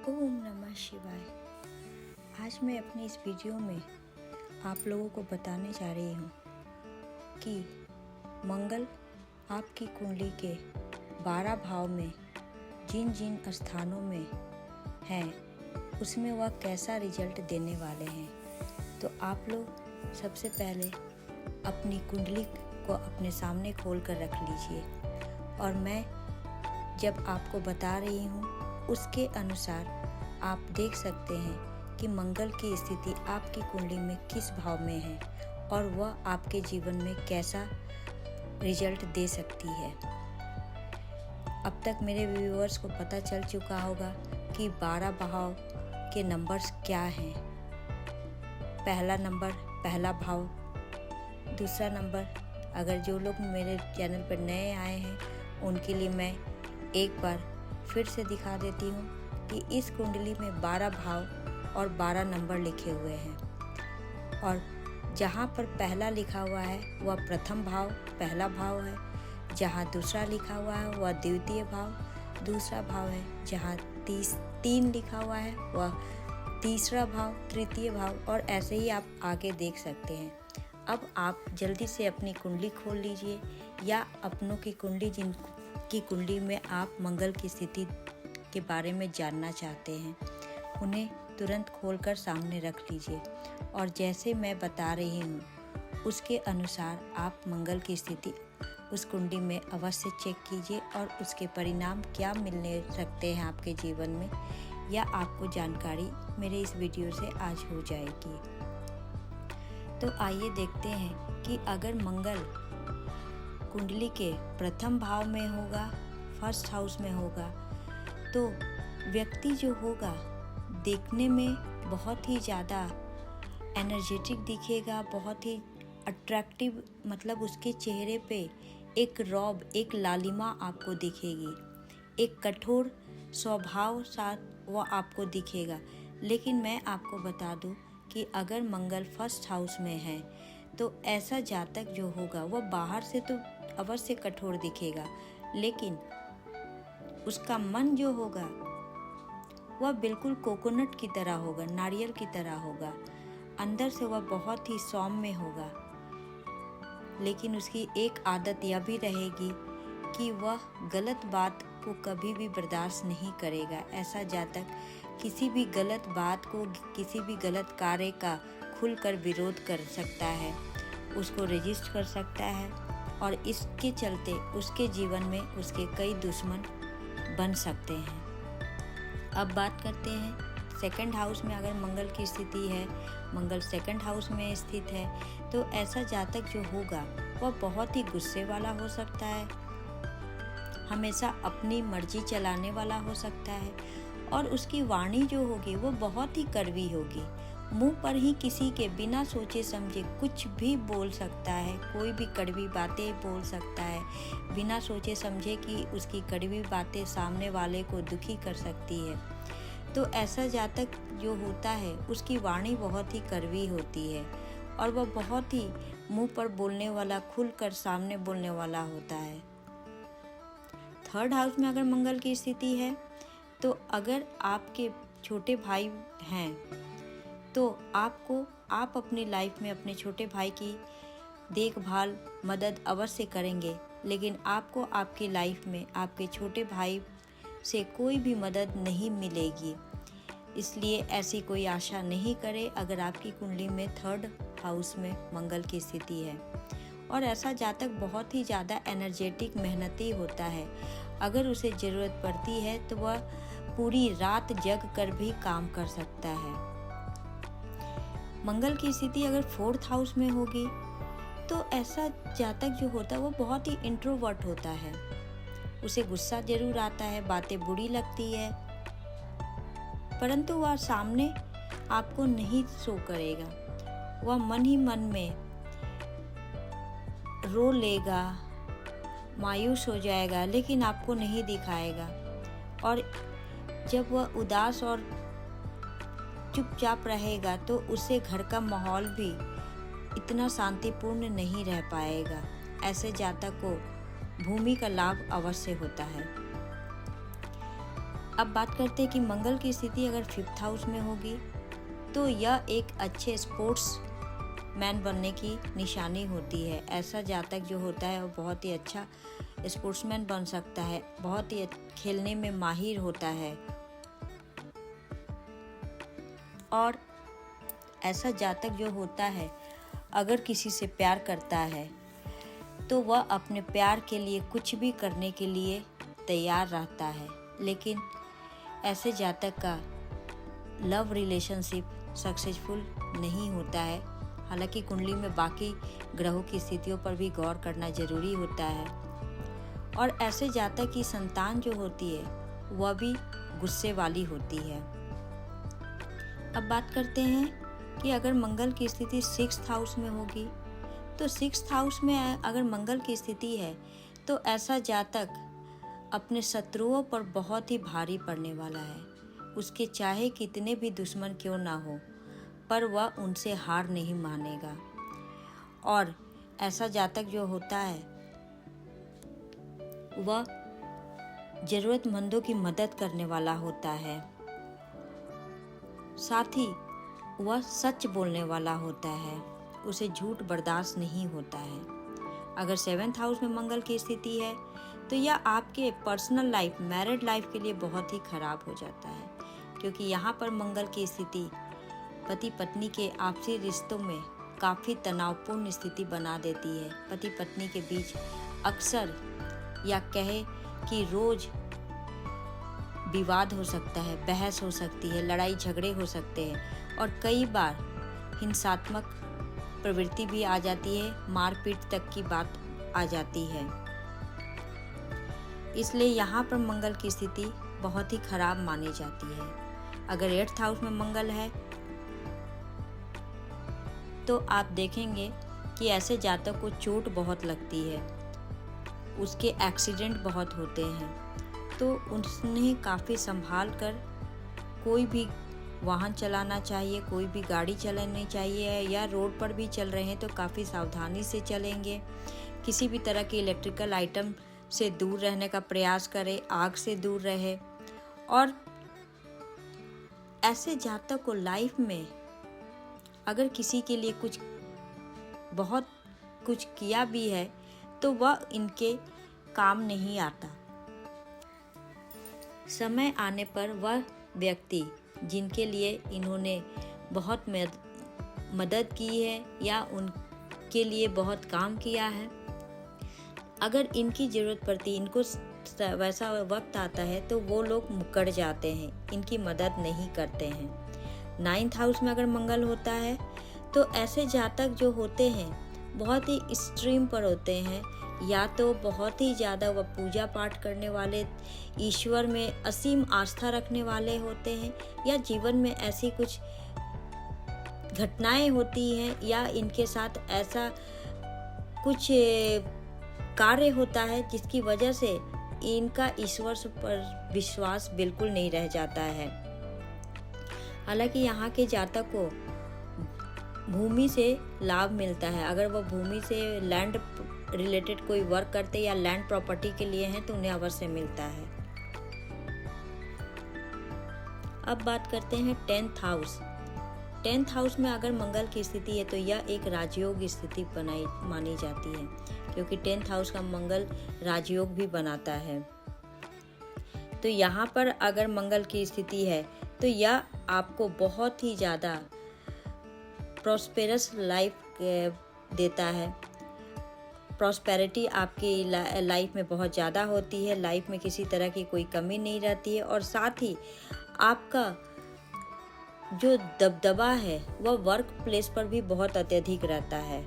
ओम नमः शिवाय। आज मैं अपनी इस वीडियो में आप लोगों को बताने जा रही हूँ कि मंगल आपकी कुंडली के 12 भाव में जिन जिन स्थानों में हैं उसमें वह कैसा रिजल्ट देने वाले हैं। तो आप लोग सबसे पहले अपनी कुंडली को अपने सामने खोल कर रख लीजिए और मैं जब आपको बता रही हूँ उसके अनुसार आप देख सकते हैं कि मंगल की स्थिति आपकी कुंडली में किस भाव में है और वह आपके जीवन में कैसा रिजल्ट दे सकती है। अब तक मेरे व्यूअर्स को पता चल चुका होगा कि 12 भाव के नंबर्स क्या हैं। पहला नंबर पहला भाव, दूसरा नंबर, अगर जो लोग मेरे चैनल पर नए आए हैं उनके लिए मैं एक बार फिर से दिखा देती हूँ कि इस कुंडली में 12 भाव और 12 नंबर लिखे हुए हैं और जहाँ पर पहला लिखा हुआ है वह प्रथम भाव पहला भाव है, जहाँ दूसरा लिखा हुआ है वह द्वितीय भाव दूसरा भाव है, जहाँ 3 लिखा हुआ है वह तीसरा भाव तृतीय भाव और ऐसे ही आप आगे देख सकते हैं। अब आप जल्दी से अपनी कुंडली खोल लीजिए या अपनों की कुंडली जिनकी कुंडली में आप मंगल की स्थिति के बारे में जानना चाहते हैं उन्हें तुरंत खोलकर सामने रख लीजिए और जैसे मैं बता रही हूँ उसके अनुसार आप मंगल की स्थिति उस कुंडली में अवश्य चेक कीजिए और उसके परिणाम क्या मिलने सकते हैं आपके जीवन में या आपको जानकारी मेरे इस वीडियो से आज हो जाएगी। तो आइए देखते हैं कि अगर मंगल कुंडली के प्रथम भाव में होगा, फर्स्ट हाउस में होगा, तो व्यक्ति जो होगा देखने में बहुत ही ज़्यादा एनर्जेटिक दिखेगा, बहुत ही अट्रैक्टिव, मतलब उसके चेहरे पे एक रौब एक लालिमा आपको दिखेगी, एक कठोर स्वभाव साथ वह आपको दिखेगा। लेकिन मैं आपको बता दूं कि अगर मंगल फर्स्ट हाउस में है तो ऐसा जातक जो होगा वह बाहर से तो अवश्य कठोर दिखेगा लेकिन उसका मन जो होगा वह बिल्कुल कोकोनट की तरह होगा, नारियल की तरह होगा। अंदर से वह बहुत ही सौम्य होगा लेकिन उसकी एक आदत यह भी रहेगी कि वह गलत बात को कभी भी बर्दाश्त नहीं करेगा। ऐसा जातक किसी भी गलत बात को, किसी भी गलत कार्य का खुलकर विरोध कर सकता है, उसको रजिस्ट कर सकता है और इसके चलते उसके जीवन में उसके कई दुश्मन बन सकते हैं। अब बात करते हैं सेकंड हाउस में अगर मंगल की स्थिति है, मंगल सेकंड हाउस में स्थित है तो ऐसा जातक जो होगा वह बहुत ही गुस्से वाला हो सकता है, हमेशा अपनी मर्जी चलाने वाला हो सकता है और उसकी वाणी जो होगी वो बहुत ही कड़वी होगी। मुंह पर ही किसी के बिना सोचे समझे कुछ भी बोल सकता है, कोई भी कड़वी बातें बोल सकता है बिना सोचे समझे कि उसकी कड़वी बातें सामने वाले को दुखी कर सकती है। तो ऐसा जातक जो होता है उसकी वाणी बहुत ही कड़वी होती है और वह बहुत ही मुंह पर बोलने वाला, खुलकर सामने बोलने वाला होता है। थर्ड हाउस में अगर मंगल की स्थिति है तो अगर आपके छोटे भाई हैं तो आप अपनी लाइफ में अपने छोटे भाई की देखभाल मदद अवश्य करेंगे लेकिन आपको आपकी लाइफ में आपके छोटे भाई से कोई भी मदद नहीं मिलेगी, इसलिए ऐसी कोई आशा नहीं करें अगर आपकी कुंडली में थर्ड हाउस में मंगल की स्थिति है। और ऐसा जातक बहुत ही ज़्यादा एनर्जेटिक मेहनती होता है, अगर उसे ज़रूरत पड़ती है तो वह पूरी रात जग कर भी काम कर सकता है। मंगल की स्थिति अगर फोर्थ हाउस में होगी तो ऐसा जातक जो होता है वो बहुत ही इंट्रोवर्ट होता है, उसे गुस्सा जरूर आता है, बातें बुरी लगती है परंतु वह सामने आपको नहीं शो करेगा, वह मन ही मन में रो लेगा, मायूस हो जाएगा लेकिन आपको नहीं दिखाएगा और जब वह उदास और चुपचाप रहेगा तो उससे घर का माहौल भी इतना शांतिपूर्ण नहीं रह पाएगा। ऐसे जातक को भूमि का लाभ अवश्य होता है। अब बात करते हैं कि मंगल की स्थिति अगर 5th हाउस में होगी तो यह एक अच्छे स्पोर्ट्स मैन बनने की निशानी होती है। ऐसा जातक जो होता है वो बहुत ही अच्छा स्पोर्ट्समैन बन सकता है, बहुत ही खेलने में माहिर होता है। और ऐसा जातक जो होता है अगर किसी से प्यार करता है तो वह अपने प्यार के लिए कुछ भी करने के लिए तैयार रहता है। लेकिन ऐसे जातक का लव रिलेशनशिप सक्सेसफुल नहीं होता है। हालांकि कुंडली में बाकी ग्रहों की स्थितियों पर भी गौर करना जरूरी होता है। और ऐसे जातक की संतान जो होती है वह भी गुस्से वाली होती है। अब बात करते हैं कि अगर मंगल की स्थिति 6th हाउस में होगी तो 6th हाउस में अगर मंगल की स्थिति है तो ऐसा जातक अपने शत्रुओं पर बहुत ही भारी पड़ने वाला है। उसके चाहे कितने भी दुश्मन क्यों ना हो पर वह उनसे हार नहीं मानेगा। और ऐसा जातक जो होता है वह जरूरतमंदों की मदद करने वाला होता है, साथ ही वह सच बोलने वाला होता है, उसे झूठ बर्दाश्त नहीं होता है। अगर 7th हाउस में मंगल की स्थिति है तो यह आपके पर्सनल लाइफ, मैरिड लाइफ के लिए बहुत ही खराब हो जाता है, क्योंकि यहाँ पर मंगल की स्थिति पति पत्नी के आपसी रिश्तों में काफ़ी तनावपूर्ण स्थिति बना देती है। पति पत्नी के बीच अक्सर या कहे कि रोज विवाद हो सकता है, बहस हो सकती है, लड़ाई झगड़े हो सकते हैं और कई बार हिंसात्मक प्रवृत्ति भी आ जाती है, मारपीट तक की बात आ जाती है। इसलिए यहाँ पर मंगल की स्थिति बहुत ही खराब मानी जाती है। अगर 8th हाउस में मंगल है तो आप देखेंगे कि ऐसे जातक को चोट बहुत लगती है, उसके एक्सीडेंट बहुत होते हैं, तो उन्हें काफ़ी संभाल कर कोई भी वाहन चलाना चाहिए, कोई भी गाड़ी चलानी चाहिए, या रोड पर भी चल रहे हैं तो काफ़ी सावधानी से चलेंगे। किसी भी तरह के इलेक्ट्रिकल आइटम से दूर रहने का प्रयास करें, आग से दूर रहे। और ऐसे जातक को लाइफ में अगर किसी के लिए बहुत कुछ किया भी है तो वह इनके काम नहीं आता। समय आने पर वह व्यक्ति जिनके लिए इन्होंने बहुत मदद की है या उनके लिए बहुत काम किया है, अगर इनकी ज़रूरत पड़ती, इनको वैसा वक्त आता है तो वो लोग मुकर जाते हैं, इनकी मदद नहीं करते हैं। 9th हाउस में अगर मंगल होता है तो ऐसे जातक जो होते हैं बहुत ही एक्सट्रीम पर होते हैं, या तो बहुत ही ज़्यादा वह पूजा पाठ करने वाले, ईश्वर में असीम आस्था रखने वाले होते हैं, या जीवन में ऐसी कुछ घटनाएं होती हैं या इनके साथ ऐसा कुछ कार्य होता है जिसकी वजह से इनका ईश्वर पर विश्वास बिल्कुल नहीं रह जाता है। हालांकि यहाँ के जातक को भूमि से लाभ मिलता है। अगर वह भूमि से लैंड रिलेटेड कोई वर्क करते या लैंड प्रॉपर्टी के लिए हैं तो उन्हें अवश्य मिलता है। अब बात करते हैं 10th हाउस। 10th हाउस में अगर मंगल की स्थिति है तो यह एक राजयोग स्थिति मानी जाती है, क्योंकि 10th हाउस का मंगल राजयोग भी बनाता है। तो यहाँ पर अगर मंगल की स्थिति है तो यह आपको बहुत ही ज़्यादा प्रॉस्पेरस लाइफ देता है। प्रॉस्पेरिटी आपकी लाइफ में बहुत ज़्यादा होती है, लाइफ में किसी तरह की कोई कमी नहीं रहती है, और साथ ही आपका जो दबदबा है वह वर्क प्लेस पर भी बहुत अत्यधिक रहता है।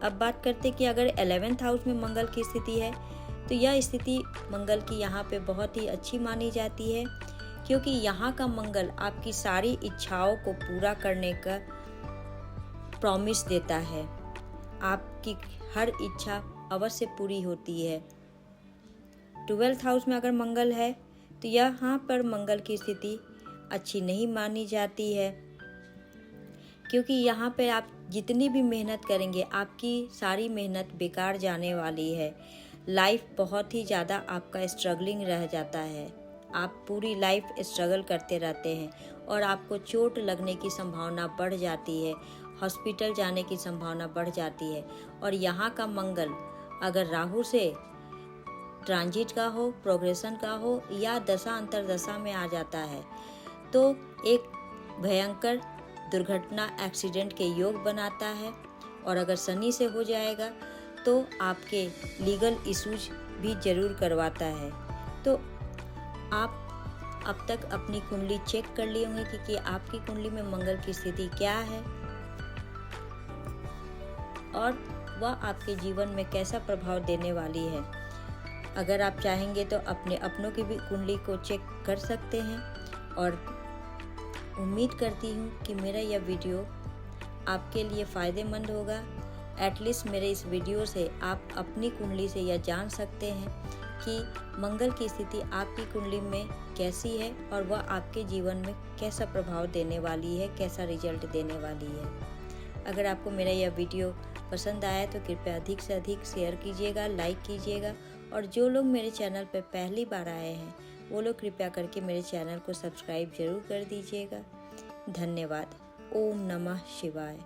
अब बात करते हैं कि अगर 11th हाउस में मंगल की स्थिति है तो यह स्थिति मंगल की यहाँ पे बहुत ही अच्छी मानी जाती है, क्योंकि यहाँ का मंगल आपकी सारी इच्छाओं को पूरा करने का प्रॉमिस देता है। आपकी हर इच्छा अवश्य पूरी होती है। 12th हाउस में अगर मंगल है तो यहाँ पर मंगल की स्थिति अच्छी नहीं मानी जाती है, क्योंकि यहाँ पे आप जितनी भी मेहनत करेंगे आपकी सारी मेहनत बेकार जाने वाली है। लाइफ बहुत ही ज़्यादा आपका स्ट्रगलिंग रह जाता है। आप पूरी लाइफ स्ट्रगल करते रहते हैं और आपको चोट लगने की संभावना बढ़ जाती है, हॉस्पिटल जाने की संभावना बढ़ जाती है। और यहाँ का मंगल अगर राहु से ट्रांजिट का हो, प्रोग्रेशन का हो या दशा अंतरदशा में आ जाता है तो एक भयंकर दुर्घटना, एक्सीडेंट के योग बनाता है। और अगर शनि से हो जाएगा तो आपके लीगल इश्यूज भी जरूर करवाता है। तो आप अब तक अपनी कुंडली चेक कर लिए होंगे कि आपकी कुंडली में मंगल की स्थिति क्या है और वह आपके जीवन में कैसा प्रभाव देने वाली है। अगर आप चाहेंगे तो अपने अपनों की भी कुंडली को चेक कर सकते हैं। और उम्मीद करती हूँ कि मेरा यह वीडियो आपके लिए फ़ायदेमंद होगा। एटलीस्ट मेरे इस वीडियो से आप अपनी कुंडली से यह जान सकते हैं कि मंगल की स्थिति आपकी कुंडली में कैसी है और वह आपके जीवन में कैसा प्रभाव देने वाली है, कैसा रिजल्ट देने वाली है। अगर आपको मेरा यह वीडियो पसंद आया तो कृपया अधिक से अधिक शेयर कीजिएगा, लाइक कीजिएगा। और जो लोग मेरे चैनल पर पहली बार आए हैं वो लोग कृपया करके मेरे चैनल को सब्सक्राइब जरूर कर दीजिएगा। धन्यवाद। ओम नमः शिवाय।